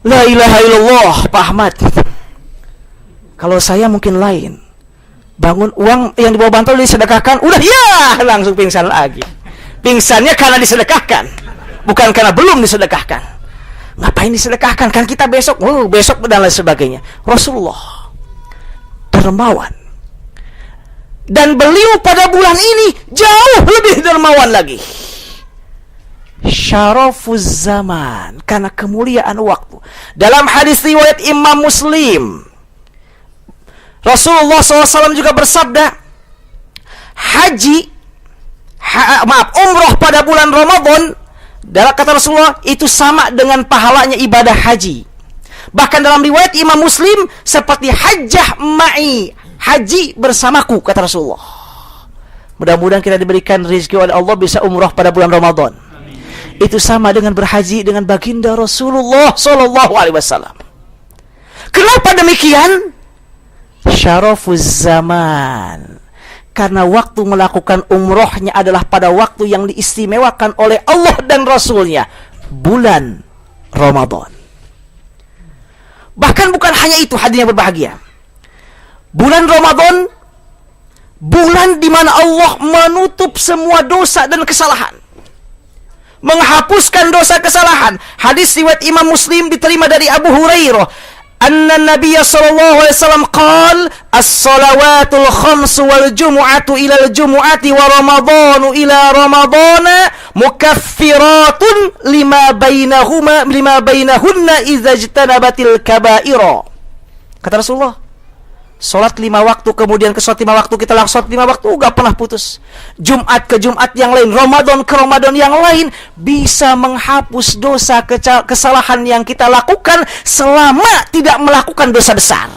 La ilaha illallah, Pak Ahmad. Kalau saya mungkin lain. Bangun, uang yang dibawa bantal disedekahkan, udah ya langsung pingsan lagi. Pingsannya karena disedekahkan, bukan karena belum disedekahkan. Ngapain disedekahkan? Kan kita besok dan lain sebagainya. Rasulullah dermawan. Dan beliau pada bulan ini jauh lebih dermawan lagi. Syarafuz zaman, karena kemuliaan waktu. Dalam hadis riwayat Imam Muslim, Rasulullah SAW juga bersabda, umroh pada bulan Ramadan, dalam kata Rasulullah, itu sama dengan pahalanya ibadah haji. Bahkan dalam riwayat Imam Muslim, seperti hajjah ma'i, haji bersamaku, kata Rasulullah. Mudah-mudahan kita diberikan rezeki oleh Allah bisa umroh pada bulan Ramadan. Itu sama dengan berhaji dengan baginda Rasulullah SAW. Kenapa demikian? Syarafuz zaman, karena waktu melakukan umrohnya adalah pada waktu yang diistimewakan oleh Allah dan Rasulnya, bulan Ramadan. Bahkan bukan hanya itu, hadirin yang berbahagia, bulan Ramadan, bulan di mana Allah menutup semua dosa dan kesalahan, menghapuskan dosa kesalahan. Hadis riwayat Imam Muslim diterima dari Abu Hurairah, anna Nabiya sallallahu alaihi wasallam qala as-salawatul khamsu wal jumu'atu ila al-jumu'ati wa ramadhanu ila ramadhana mukaffiratun lima bainahunna idza ijtanabatil kaba'ira. Kata Rasulullah, salat 5 waktu, kemudian ke salat 5 waktu, kita langsung 5 waktu, gak pernah putus. Jumat ke Jumat yang lain, Ramadan ke Ramadan yang lain, bisa menghapus dosa kesalahan yang kita lakukan selama tidak melakukan dosa besar.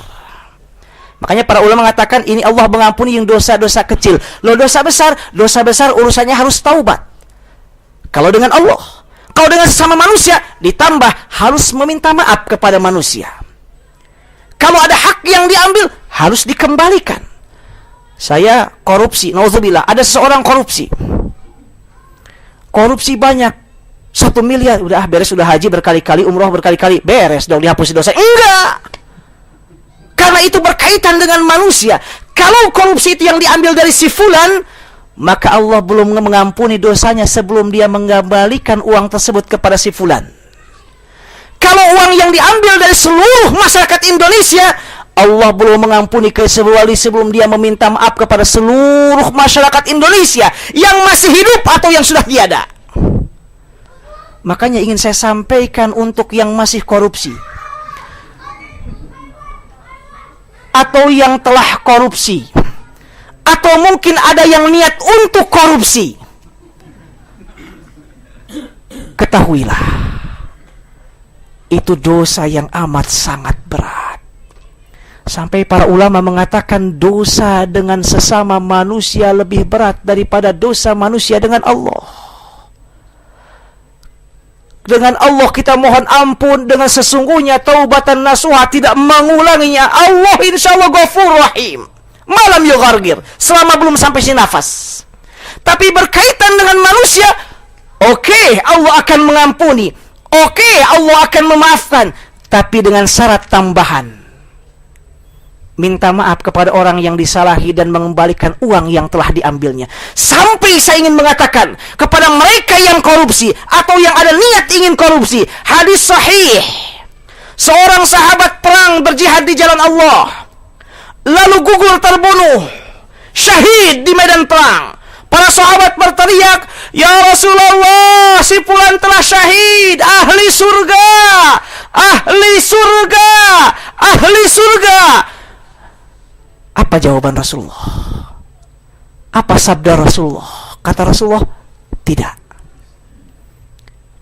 Makanya para ulama mengatakan ini Allah mengampuni yang dosa-dosa kecil. Loh, dosa besar urusannya harus taubat. Kalau dengan Allah, kalau dengan sesama manusia, ditambah harus meminta maaf kepada manusia. Kalau ada hak yang diambil, harus dikembalikan. Saya korupsi, nauzubillah, ada seseorang korupsi banyak, 1 miliar, udah beres, udah haji berkali-kali, umroh berkali-kali, beres dong, dihapus dosa. Enggak, karena itu berkaitan dengan manusia. Kalau korupsi itu yang diambil dari si fulan, maka Allah belum mengampuni dosanya sebelum dia mengembalikan uang tersebut kepada si fulan. Kalau uang yang diambil dari seluruh masyarakat Indonesia, Allah belum mengampuni kecuali sebelum dia meminta maaf kepada seluruh masyarakat Indonesia yang masih hidup atau yang sudah tiada. Makanya ingin saya sampaikan untuk yang masih korupsi atau yang telah korupsi, atau mungkin ada yang niat untuk korupsi, ketahuilah, itu dosa yang amat sangat berat. Sampai para ulama mengatakan dosa dengan sesama manusia lebih berat daripada dosa manusia dengan Allah. Dengan Allah kita mohon ampun dengan sesungguhnya taubatan nasuha, tidak mengulanginya. Allah insyaallah Ghafurur Rahim, malam yughargir, selama belum sampai si nafas. Tapi berkaitan dengan manusia, oke, Allah akan mengampuni, oke, Allah akan memaafkan, tapi dengan syarat tambahan. Minta maaf kepada orang yang disalahi dan mengembalikan uang yang telah diambilnya. Sampai saya ingin mengatakan kepada mereka yang korupsi atau yang ada niat ingin korupsi, hadis sahih, seorang sahabat perang berjihad di jalan Allah, lalu gugur terbunuh, syahid di medan perang. Para sahabat berteriak, "Ya Rasulullah, si fulan telah syahid, ahli surga, ahli surga, ahli surga." Apa jawaban Rasulullah? Apa sabda Rasulullah? Kata Rasulullah, tidak.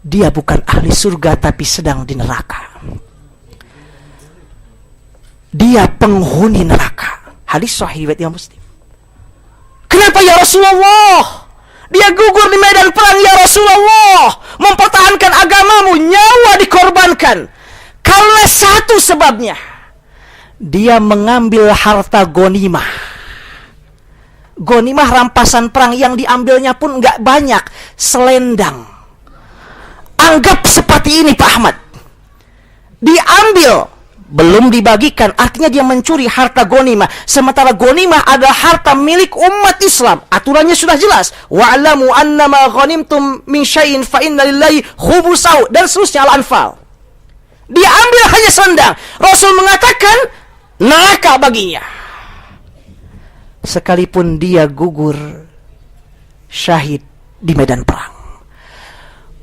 Dia bukan ahli surga tapi sedang di neraka. Dia penghuni neraka. Hadis sahih riwayat Imam Muslim. Kenapa ya Rasulullah? Dia gugur di medan perang ya Rasulullah, mempertahankan agamamu, nyawa dikorbankan. Karena satu sebabnya, dia mengambil harta ghanimah. Ghanimah rampasan perang yang diambilnya pun enggak banyak, selendang. Anggap seperti ini Pak Ahmad. diambil, belum dibagikan, artinya dia mencuri harta ghanimah. Sementara ghanimah adalah harta milik umat Islam. Aturannya sudah jelas. Wa'lamu annama ghanimtum min syai'in fa inna lillahi khumusahu, dan seterusnya Al-Anfal. Diambil hanya sendang. Rasul mengatakan neraka baginya. Sekalipun dia gugur syahid di medan perang.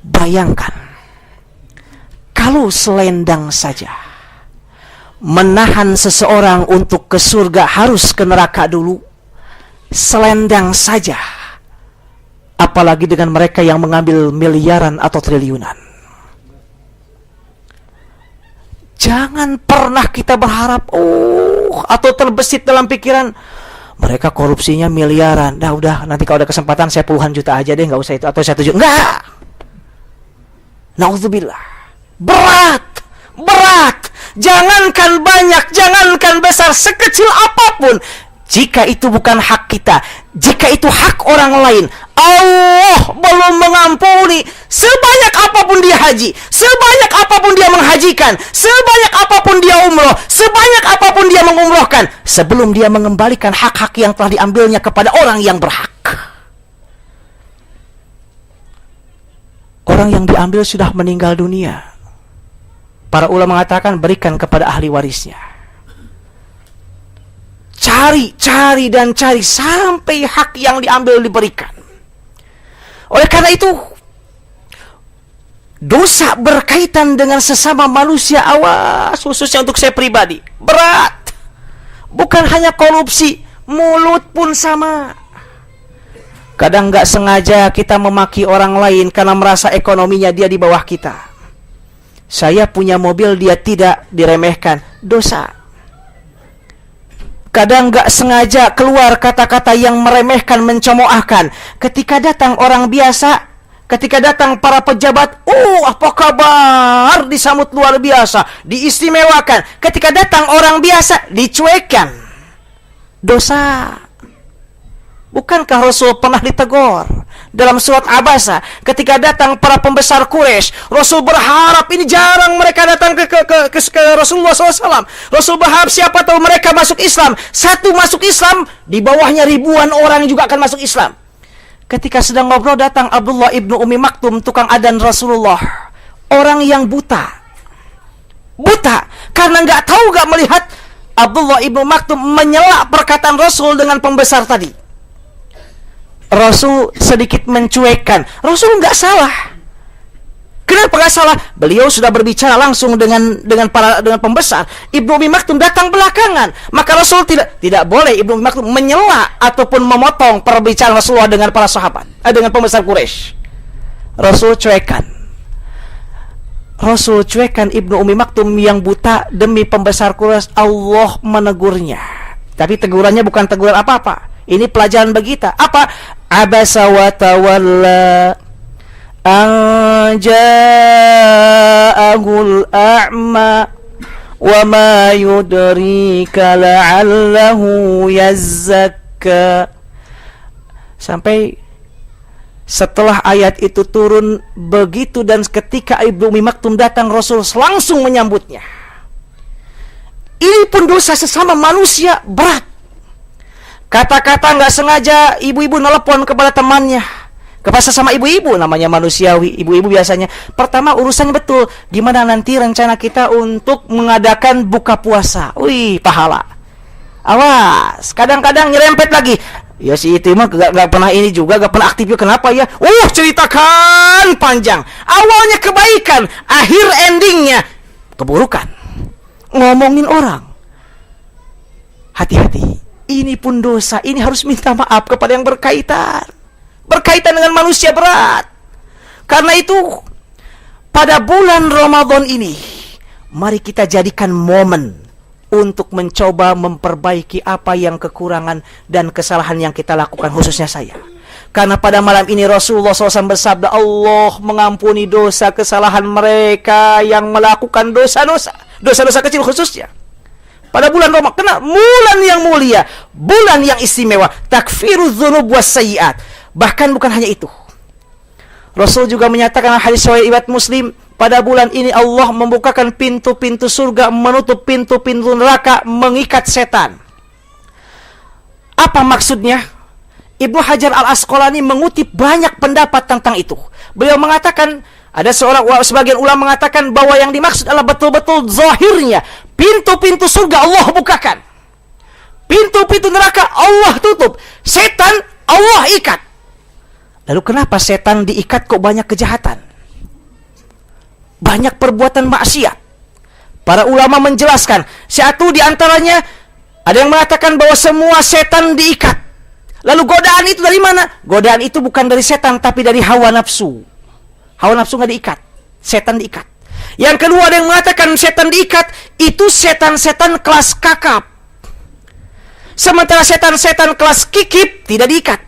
Bayangkan, kalau selendang saja menahan seseorang untuk ke surga harus ke neraka dulu, selendang saja, apalagi dengan mereka yang mengambil miliaran atau triliunan. Jangan pernah kita berharap atau terbesit dalam pikiran mereka korupsinya miliaran. Udah nanti kalau ada kesempatan saya puluhan juta aja deh, nggak usah itu, atau 1 juta. Enggak. Nauzubillah. Berat. Jangankan banyak, jangankan besar, sekecil apapun, jika itu bukan hak kita, jika itu hak orang lain, Allah belum mengampuni. Sebanyak apapun dia haji, sebanyak apapun dia menghajikan, sebanyak apapun dia umroh, sebanyak apapun dia mengumrohkan, sebelum dia mengembalikan hak-hak yang telah diambilnya kepada orang yang berhak. Orang yang diambil sudah meninggal dunia. Para ulama mengatakan berikan kepada ahli warisnya. Cari sampai hak yang diambil diberikan. Oleh karena itu, dosa berkaitan dengan sesama manusia, awas, khususnya untuk saya pribadi, berat. Bukan hanya korupsi, mulut pun sama. Kadang nggak sengaja kita memaki orang lain karena merasa ekonominya dia di bawah kita. Saya punya mobil, dia tidak, diremehkan, dosa. Kadang nggak sengaja keluar kata-kata yang meremehkan, mencemoohkan. Ketika datang orang biasa, ketika datang para pejabat, apa kabar, disambut luar biasa, diistimewakan. Ketika datang orang biasa, dicuekkan. Dosa. Bukankah Rasul pernah ditegur dalam surat Abasa ketika datang para pembesar Quraisy? Rasul berharap, ini jarang mereka datang ke Rasulullah SAW. Rasul berharap siapa tahu mereka masuk Islam. Satu masuk Islam, di bawahnya ribuan orang juga akan masuk Islam. Ketika sedang ngobrol, datang Abdullah ibnu Umi Maktum, tukang adzan Rasulullah. Orang yang buta karena nggak tahu, nggak melihat. Abdullah ibnu Maktum menyela perkataan Rasul dengan pembesar tadi. Rasul sedikit mencuekkan. Rasul nggak salah. Kenapa nggak salah? Beliau sudah berbicara langsung dengan pembesar. Ibnu Umi Maktum datang belakangan. Maka Rasul tidak boleh Ibnu Umi Maktum menyela ataupun memotong perbicaraan Rasulullah dengan para sahabat, dengan pembesar Quraisy. Rasul cuekkan Ibnu Umi Maktum yang buta demi pembesar Quraisy. Allah menegurnya. Tapi tegurannya bukan teguran apa-apa. Ini pelajaran bagi kita. Apa? Abasa wa tawalla an ja'ahul a'ma wa ma yudrika la'allahu yazzakka. Sampai setelah ayat itu turun begitu, dan ketika Ibnu Umi Maktum datang, Rasul langsung menyambutnya. Ini pun dosa sesama manusia berat. Kata-kata nggak sengaja, ibu-ibu nelpon kepada temannya, kepada sesama ibu-ibu, namanya manusiawi, ibu-ibu biasanya. Pertama urusannya betul, gimana nanti rencana kita untuk mengadakan buka puasa. Wih, pahala. Awas, kadang-kadang nyerempet lagi. Ya si itu mah gak pernah ini juga, gak pernah aktif juga. Kenapa ya? Ceritakan panjang. Awalnya kebaikan, akhir endingnya keburukan. Ngomongin orang. Hati-hati. Ini pun dosa, ini harus minta maaf kepada yang berkaitan dengan manusia berat. Karena itu, pada bulan Ramadan ini, mari kita jadikan momen untuk mencoba memperbaiki apa yang kekurangan dan kesalahan yang kita lakukan, khususnya saya. Karena pada malam ini Rasulullah SAW bersabda, Allah mengampuni dosa kesalahan mereka yang melakukan dosa-dosa kecil khususnya. Pada bulan Ramadan, kena bulan yang mulia, bulan yang istimewa, takfiruz dzunub was sayyi'at. Bahkan bukan hanya itu. Rasul juga menyatakan hadis riwayat Muslim, Pada bulan ini Allah membukakan pintu-pintu surga, menutup pintu-pintu neraka, mengikat setan. Apa maksudnya? Ibnu Hajar Al-Asqalani mengutip banyak pendapat tentang itu. Beliau mengatakan, ada sebagian ulama mengatakan bahwa yang dimaksud adalah betul-betul zahirnya pintu-pintu surga Allah bukakan, pintu-pintu neraka Allah tutup, setan Allah ikat. Lalu kenapa setan diikat kok banyak kejahatan, banyak perbuatan maksiat? Para ulama menjelaskan, satu di antaranya ada yang mengatakan bahwa semua setan diikat. Lalu godaan itu dari mana? Godaan itu bukan dari setan, tapi dari hawa nafsu. Hawa nafsu nggak diikat, setan diikat. Yang kedua ada yang mengatakan setan diikat, itu setan-setan kelas kakap. Sementara setan-setan kelas kikip tidak diikat.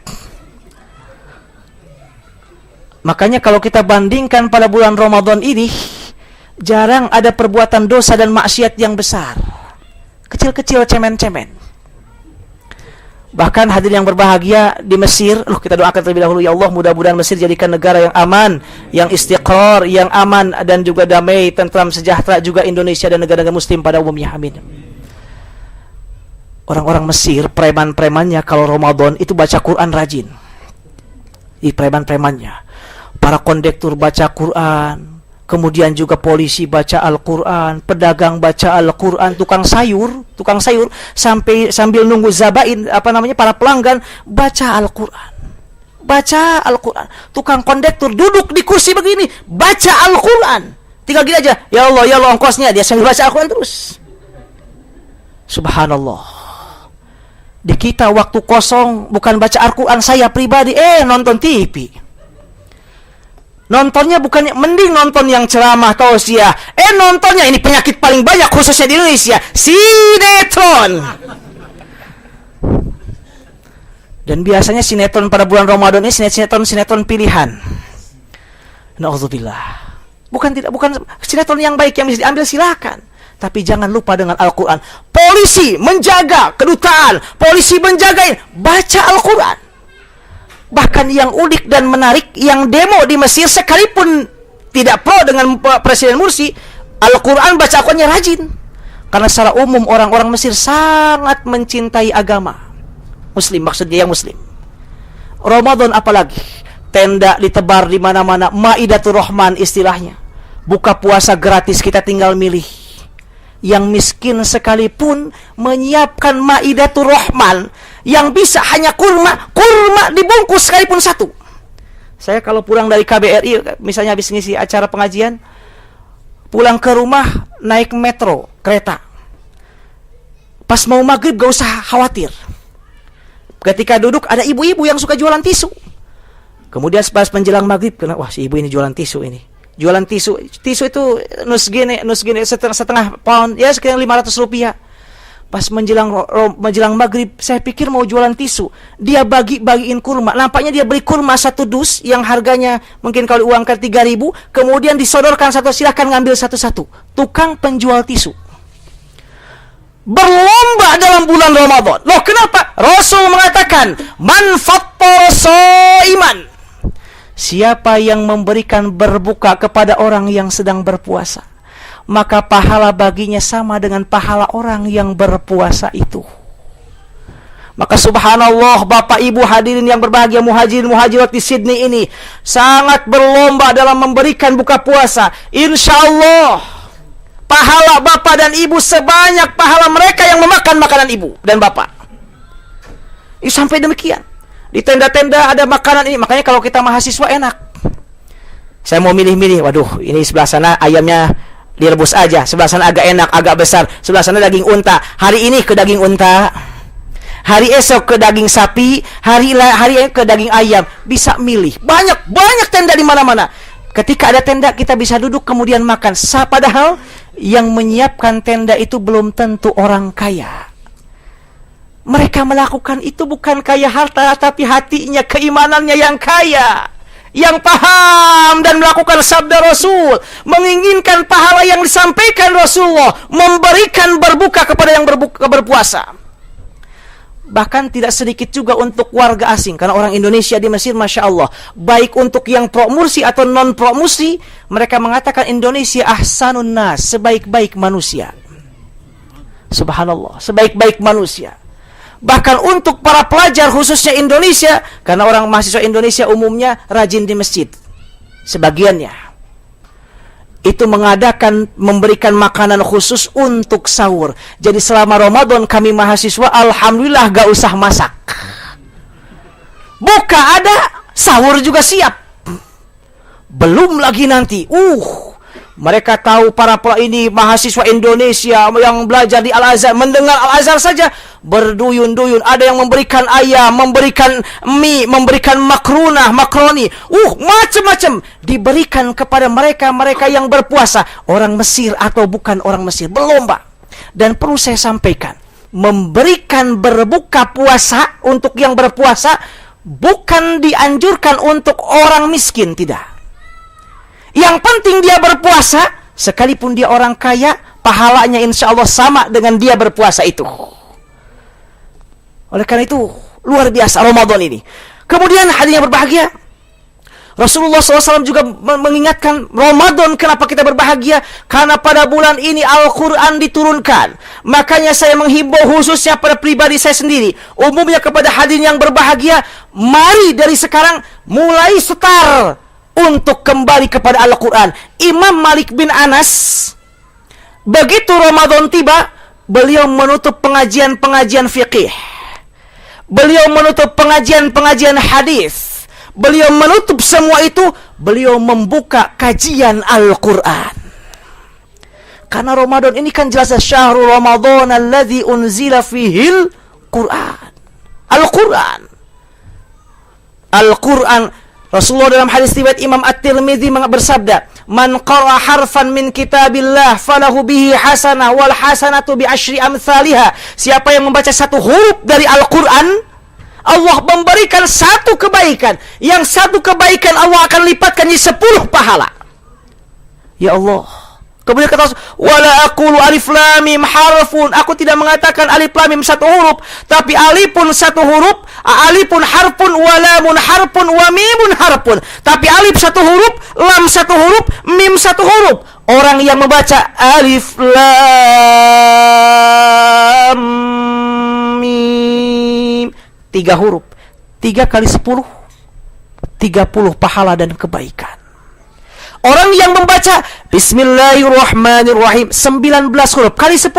Makanya kalau kita bandingkan pada bulan Ramadan ini, jarang ada perbuatan dosa dan maksiat yang besar. Kecil-kecil, cemen-cemen. Bahkan hadirin yang berbahagia di Mesir, kita doakan terlebih dahulu, ya Allah, mudah-mudahan Mesir jadikan negara yang aman, yang istiqrar, yang aman dan juga damai, tentram, sejahtera, juga Indonesia dan negara-negara muslim pada umumnya, amin. Orang-orang Mesir, preman-premannya kalau Ramadan itu baca Quran rajin. Preman-premannya, para kondektur baca Quran, kemudian juga polisi baca Al-Quran, pedagang baca Al-Quran, tukang sayur sambil nunggu zabain, para pelanggan baca Al-Quran. Baca Al-Quran. Tukang kondektur duduk di kursi begini, baca Al-Quran. Tinggal gini aja, ya Allah ongkosnya, dia sambil baca Al-Quran terus. Subhanallah. Di kita waktu kosong bukan baca Al-Quran, saya pribadi nonton TV. Nontonnya bukannya, mending nonton yang ceramah tausiah. Nontonnya ini penyakit paling banyak khususnya di Indonesia, sinetron. Dan biasanya sinetron pada bulan Ramadan ini sinetron pilihan. Na'udzubillah. Bukan sinetron yang baik yang bisa diambil, silakan. Tapi jangan lupa dengan Al-Quran. Polisi menjaga kedutaan, polisi menjagain, baca Al-Quran. Bahkan yang unik dan menarik, yang demo di Mesir sekalipun tidak pro dengan Presiden Mursi, Al-Quran bacaannya rajin. Karena secara umum orang-orang Mesir sangat mencintai agama Muslim, maksudnya yang Muslim. Ramadan apalagi, tenda ditebar di mana-mana, Maidatur Rahman istilahnya. Buka puasa gratis, kita tinggal milih. Yang miskin sekalipun menyiapkan Maidatur Rahman, yang bisa hanya kurma dibungkus sekalipun satu. Saya kalau pulang dari KBRI, misalnya habis ngisi acara pengajian, pulang ke rumah naik metro, kereta. Pas mau maghrib gak usah khawatir. Ketika duduk ada ibu-ibu yang suka jualan tisu. Kemudian pas menjelang maghrib, wah si ibu ini jualan tisu ini. Jualan tisu itu nus gini setengah pound, ya sekitar 500 rupiah. Pas menjelang maghrib, saya pikir mau jualan tisu. Dia bagiin kurma. Nampaknya dia beli kurma satu dus yang harganya mungkin kalau uangkan 3.000, kemudian disodorkan satu, silakan ngambil satu-satu. Tukang penjual tisu berlomba dalam bulan Ramadan. Loh, kenapa? Rasul mengatakan, man fattara shaiman, siapa yang memberikan berbuka kepada orang yang sedang berpuasa, maka pahala baginya sama dengan pahala orang yang berpuasa itu. Maka subhanallah, Bapak Ibu hadirin yang berbahagia, muhajirin muhajirat di Sydney ini sangat berlomba dalam memberikan buka puasa. Insyaallah pahala Bapak dan Ibu sebanyak pahala mereka yang memakan makanan Ibu dan Bapak. Sampai demikian. Di tenda-tenda ada makanan ini. Makanya kalau kita mahasiswa enak. Saya mau milih-milih, waduh ini sebelah sana ayamnya direbus aja, sebelah sana agak enak, agak besar, sebelah sana daging unta. Hari ini ke daging unta, hari esok ke daging sapi, hari ke daging ayam. Bisa milih. Banyak tenda di mana-mana. Ketika ada tenda kita bisa duduk kemudian makan. Padahal yang menyiapkan tenda itu belum tentu orang kaya. Mereka melakukan itu bukan kaya harta, tapi hatinya, keimanannya yang kaya, yang paham dan melakukan sabda Rasul, menginginkan pahala yang disampaikan Rasulullah, memberikan berbuka kepada yang berpuasa. Bahkan tidak sedikit juga untuk warga asing. Karena orang Indonesia di Mesir, Masya Allah, baik untuk yang pro-Mursi atau non-pro-Mursi, mereka mengatakan Indonesia ahsanun nas, sebaik-baik manusia. Subhanallah, sebaik-baik manusia. Bahkan untuk para pelajar khususnya Indonesia, karena orang mahasiswa Indonesia umumnya rajin di masjid, sebagiannya itu memberikan makanan khusus untuk sahur. Jadi selama Ramadan kami mahasiswa alhamdulillah gak usah masak. Buka ada, sahur juga siap. Belum lagi nanti. Mereka tahu para ini mahasiswa Indonesia yang belajar di Al-Azhar, mendengar Al-Azhar saja berduyun-duyun. Ada yang memberikan ayam, memberikan mie, memberikan makroni, macam-macam diberikan kepada mereka yang berpuasa, orang Mesir atau bukan orang Mesir, berlomba. Dan perlu saya sampaikan, memberikan berbuka puasa untuk yang berpuasa bukan dianjurkan untuk orang miskin, tidak. Yang penting dia berpuasa, sekalipun dia orang kaya, pahalanya insya Allah sama dengan dia berpuasa itu. Oleh karena itu, luar biasa Ramadan ini. Kemudian hadirin yang berbahagia, Rasulullah SAW juga mengingatkan Ramadan kenapa kita berbahagia. Karena pada bulan ini Al-Quran diturunkan. Makanya saya menghimbau khususnya pada pribadi saya sendiri, umumnya kepada hadirin yang berbahagia, mari dari sekarang mulai setar untuk kembali kepada Al-Quran. Imam Malik bin Anas, begitu Ramadan tiba, beliau menutup pengajian-pengajian fiqih, beliau menutup pengajian-pengajian hadis, beliau menutup semua itu, beliau membuka kajian Al-Quran. Karena Ramadan ini kan jelas syahrul Ramadan alladzi unzila fihil Quran. Al-Quran. Rasulullah dalam hadis riwayat Imam At-Tirmidzi bersabda, "Man qara'a harfan min kitabillah falahu bihi hasanah wal hasanatu bi asyri amsalihha." Siapa yang membaca satu huruf dari Al-Qur'an, Allah memberikan satu kebaikan. Yang satu kebaikan Allah akan lipatkan jadi 10 pahala. Ya Allah. Kemudian kata wala aqulu alif lam mim harfun. Aku tidak mengatakan alif lam mim satu huruf, tapi alifun satu huruf, alifun harfun, wa lamun harfun, wa mimun harfun. Tapi alif satu huruf, lam satu huruf, mim satu huruf. Orang yang membaca alif lam mim 3 huruf, 3 kali 10 30 pahala dan kebaikan. Orang yang membaca Bismillahirrahmanirrahim 19 huruf kali 10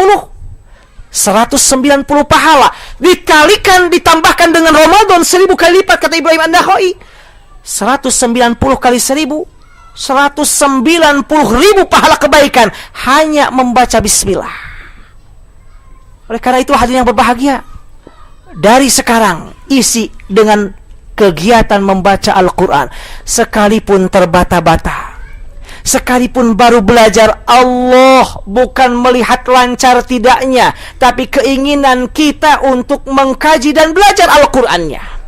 190 pahala. Dikalikan, ditambahkan dengan Ramadan 1000 kali lipat, kata Ibrahim An-Nakha'i. 190 kali 1000 190.000 pahala kebaikan hanya membaca bismillah. Oleh karena itu hadirin yang berbahagia, dari sekarang isi dengan kegiatan membaca Al-Quran. Sekalipun terbata-bata, sekalipun baru belajar, Allah bukan melihat lancar tidaknya, tapi keinginan kita untuk mengkaji dan belajar Al-Qur'annya.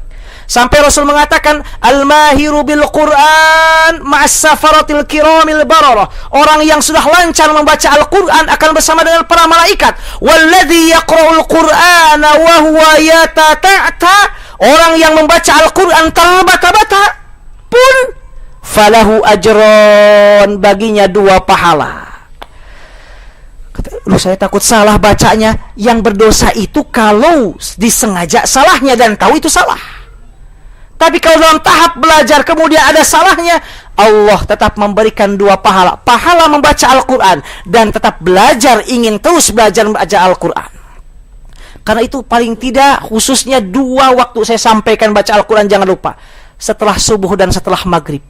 Sampai Rasul mengatakan, Al-mahiru bil Qur'an ma'as safaratil kiramil bararah. Orang yang sudah lancar membaca Al-Qur'an akan bersama dengan para malaikat. Walladzi yaqra'ul Qur'ana wa huwa yatata'ta. Orang yang membaca Al-Qur'an terbata-bata pun falahu ajron, baginya 2 pahala. Lu saya takut salah bacanya. Yang berdosa itu kalau disengaja salahnya dan tahu itu salah. Tapi kalau dalam tahap belajar kemudian ada salahnya, Allah tetap memberikan 2 pahala. Pahala membaca Al-Quran dan tetap belajar, ingin terus belajar membaca Al-Quran. Karena itu paling tidak khususnya 2 waktu saya sampaikan baca Al-Quran, jangan lupa. Setelah subuh dan setelah maghrib.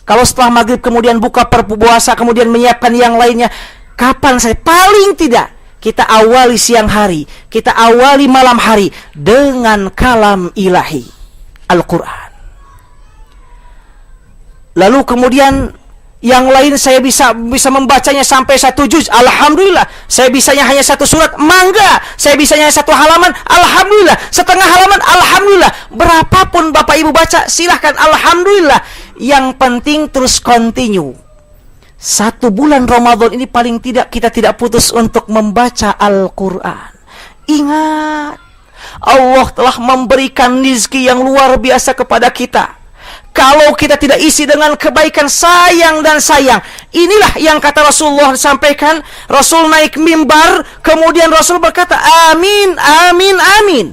Kalau setelah maghrib kemudian buka berpuasa, kemudian menyiapkan yang lainnya, kapan saya paling tidak kita awali siang hari, kita awali malam hari dengan kalam ilahi Al-Quran. Lalu kemudian yang lain saya bisa membacanya sampai 1 juz, alhamdulillah. Saya bisanya hanya 1 surat, mangga. Saya bisanya 1 halaman, alhamdulillah. Setengah halaman, alhamdulillah. Berapapun Bapak Ibu baca, silahkan, alhamdulillah. Yang penting terus continue. 1 bulan Ramadan ini paling tidak kita tidak putus untuk membaca Al-Quran. Ingat, Allah telah memberikan rezeki yang luar biasa kepada kita. Kalau kita tidak isi dengan kebaikan, sayang dan sayang. Inilah yang kata Rasulullah sampaikan. Rasul naik mimbar, kemudian Rasul berkata, amin, amin, amin.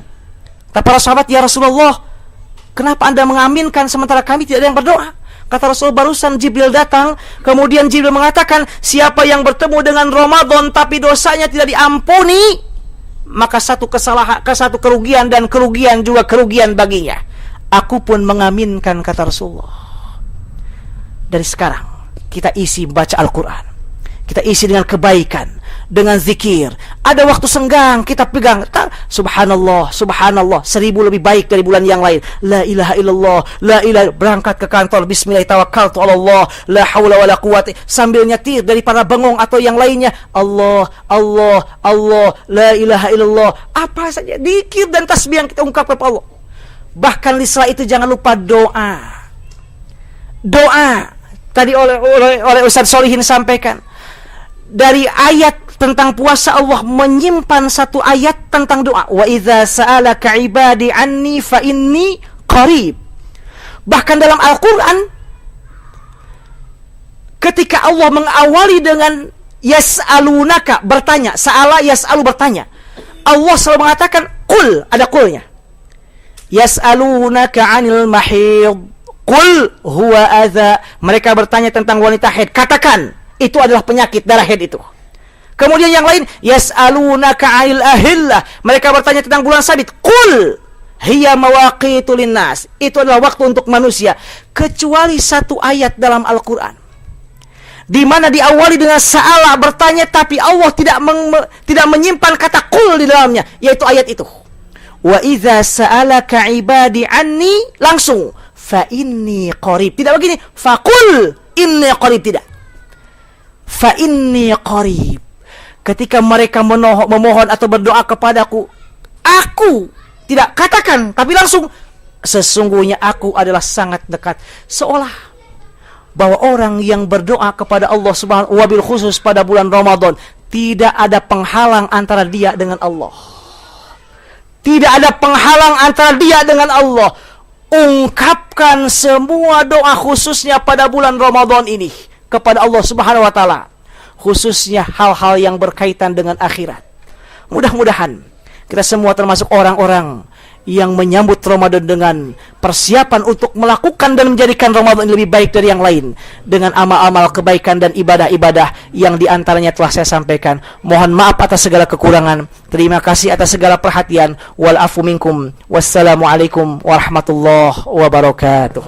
Kata para sahabat, ya Rasulullah, kenapa Anda mengaminkan sementara kami tidak ada yang berdoa? Kata Rasul, barusan Jibril datang, kemudian Jibril mengatakan, siapa yang bertemu dengan Ramadan tapi dosanya tidak diampuni, maka satu kesalahan, satu kerugian, dan kerugian juga kerugian baginya. Aku pun mengaminkan, kata Rasulullah. Dari sekarang kita isi baca Al-Quran, kita isi dengan kebaikan, dengan zikir. Ada waktu senggang kita pegang, subhanallah, subhanallah, 1000 lebih baik dari bulan yang lain. La ilaha illallah, la ilaha, berangkat ke kantor, bismillah tawakkaltu ala Allah, la haula wala quwwata, sambil nyetir daripada bengong atau yang lainnya, Allah, Allah, Allah, la ilaha illallah, apa saja zikir dan tasbih yang kita ungkap kepada Allah. Bahkan di setelah itu jangan lupa doa. Doa. Tadi oleh Ustaz Solihin sampaikan, dari ayat tentang puasa Allah menyimpan satu ayat tentang doa. Wa idza sa'alaka ibadi anni fa inni qarib. Bahkan dalam Al-Qur'an ketika Allah mengawali dengan yas'alunaka, bertanya, sa'ala yas'alu, bertanya, Allah selalu mengatakan qul, ada qulnya. Yas'alunaka 'anil mahid, qul huwa adza. Mereka bertanya tentang wanita haid, katakan itu adalah penyakit darah haid itu. Kemudian yang lain, yas'alunaka 'anil ahillah, mereka bertanya tentang bulan sabit, qul hiya mawaqitu linnas, itu adalah waktu untuk manusia. Kecuali satu ayat dalam Al-Qur'an di mana diawali dengan sa'ala, bertanya, tapi Allah tidak menyimpan kata qul di dalamnya, yaitu ayat itu. Wa idza sa'alaka ibadi anni, langsung fa inni qarib. Tidak begini, faqul inni qarib, tidak. Fa inni qarib. Ketika mereka memohon atau berdoa kepadaku, aku tidak katakan, tapi langsung, sesungguhnya aku adalah sangat dekat. Seolah bahwa orang yang berdoa kepada Allah Subhanahu wa ta'ala, wabil khusus pada bulan Ramadan, tidak ada penghalang antara dia dengan Allah. Tidak ada penghalang antara dia dengan Allah. Ungkapkan semua doa khususnya pada bulan Ramadan ini kepada Allah Subhanahu wa ta'ala, khususnya hal-hal yang berkaitan dengan akhirat. Mudah-mudahan kita semua termasuk orang-orang yang menyambut Ramadan dengan persiapan untuk melakukan dan menjadikan Ramadan lebih baik dari yang lain, dengan amal-amal kebaikan dan ibadah-ibadah yang diantaranya telah saya sampaikan. Mohon maaf atas segala kekurangan. Terima kasih atas segala perhatian. Wal afu minkum. Wassalamualaikum warahmatullahi wabarakatuh.